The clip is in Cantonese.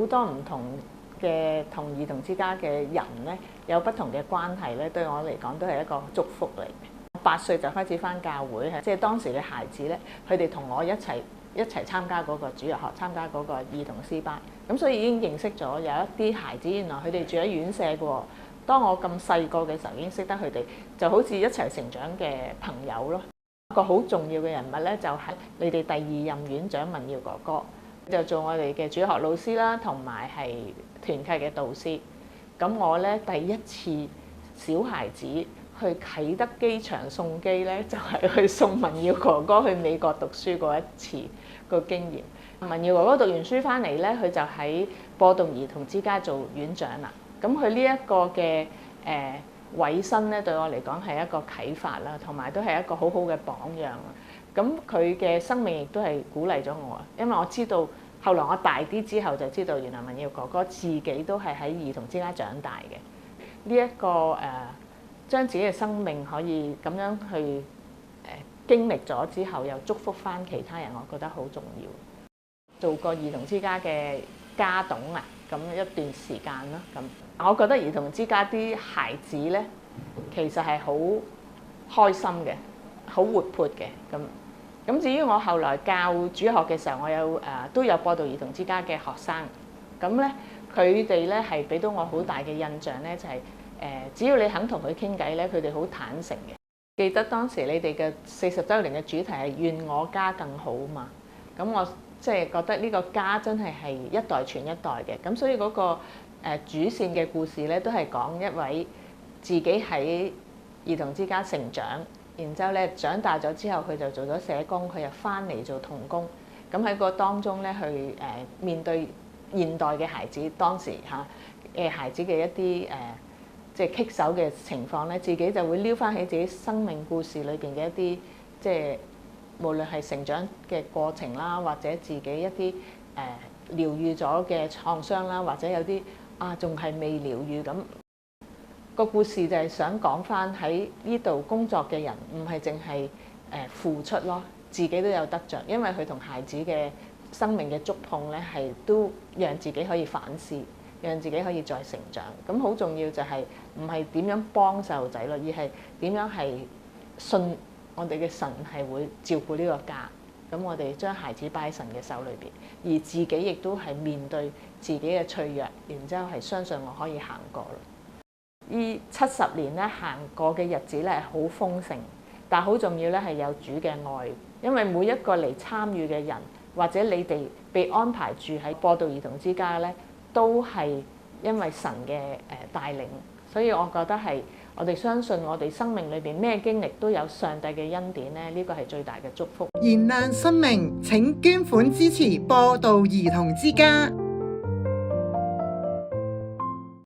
多唔同嘅同兒童之家嘅人咧，有不同嘅關係咧，對我嚟講都係一個祝福嚟嘅。8歲就開始返教會，即係當時嘅孩子咧，佢哋同我一齊參加嗰個主日學，參加嗰個兒童詩班，咁所以已經認識咗有一啲孩子，原來佢哋住喺院舍嘅喎。當我咁細個嘅時候已經識得佢哋，就好似一齊成長嘅朋友咯。一個好重要嘅人物咧，就係你哋第2任院長文耀哥哥，就做我哋嘅主學老師啦，同埋係團契嘅導師。咁我咧第一次小孩子去啟德機場送機咧，就係去送文耀哥哥去美國讀書嗰一次個經驗。文耀哥哥讀完書翻嚟咧，佢就喺播動兒童之家做院長啦。咁佢呢一個嘅委身咧，對我嚟講係一個啟發啦，同埋都係一個好好嘅榜樣。咁佢嘅生命亦都係鼓勵咗我，因為我知道後來我大啲之後就知道，原來文耀哥哥自己都係喺兒童之家長大嘅。呢一個將自己嘅生命可以咁樣去經歷咗之後，又祝福翻其他人，我覺得好重要。做過兒童之家嘅家董啊，咁一段時間啦。咁我覺得兒童之家啲孩子咧，其實係好開心嘅，好活潑嘅。咁至於我後來教主學嘅時候，我有都有播到兒童之家嘅學生。咁咧，佢哋咧係俾到我好大嘅印象咧，就係只要你肯同佢傾偈咧，佢哋好坦誠嘅。記得當時你哋嘅40週年嘅主題係願我家更好嘛。咁我即係覺得呢個家真係一代傳一代嘅。咁所以嗰個主線嘅故事咧，都係講一位自己喺兒童之家成長，然之後咧長大咗之後，佢就做咗社工，佢又翻嚟做童工。咁喺個當中咧，去面對現代嘅孩子，當時孩子嘅一啲即係棘手嘅情況咧，自己就會撩翻起自己生命故事裏邊嘅一啲即係無論係成長嘅過程啦，或者自己一啲療愈咗嘅創傷啦，或者有啲仲係未療愈咁。個故事就係想講翻喺呢度工作嘅人，唔係淨係付出咯，自己都有得着，因為佢同孩子嘅生命嘅觸碰咧，係都讓自己可以反思，讓自己可以再成長。咁好重要就係唔係點樣幫細路仔咯，而係點樣係信我哋嘅神係會照顧呢個家。咁我哋將孩子擺喺神嘅手裏邊，而自己亦都係面對自己嘅脆弱，然之後係相信我可以行過咯。呢70年咧行過嘅日子咧係好豐盛，但係好重要咧係有主嘅愛，因為每一個嚟參與嘅人，或者你哋被安排住喺播道兒童之家咧，都係因為神嘅帶領，所以我覺得係我哋相信我哋生命裏邊咩經歷都有上帝嘅恩典咧，呢個係最大嘅祝福。燃亮生命，請捐款支持播道兒童之家。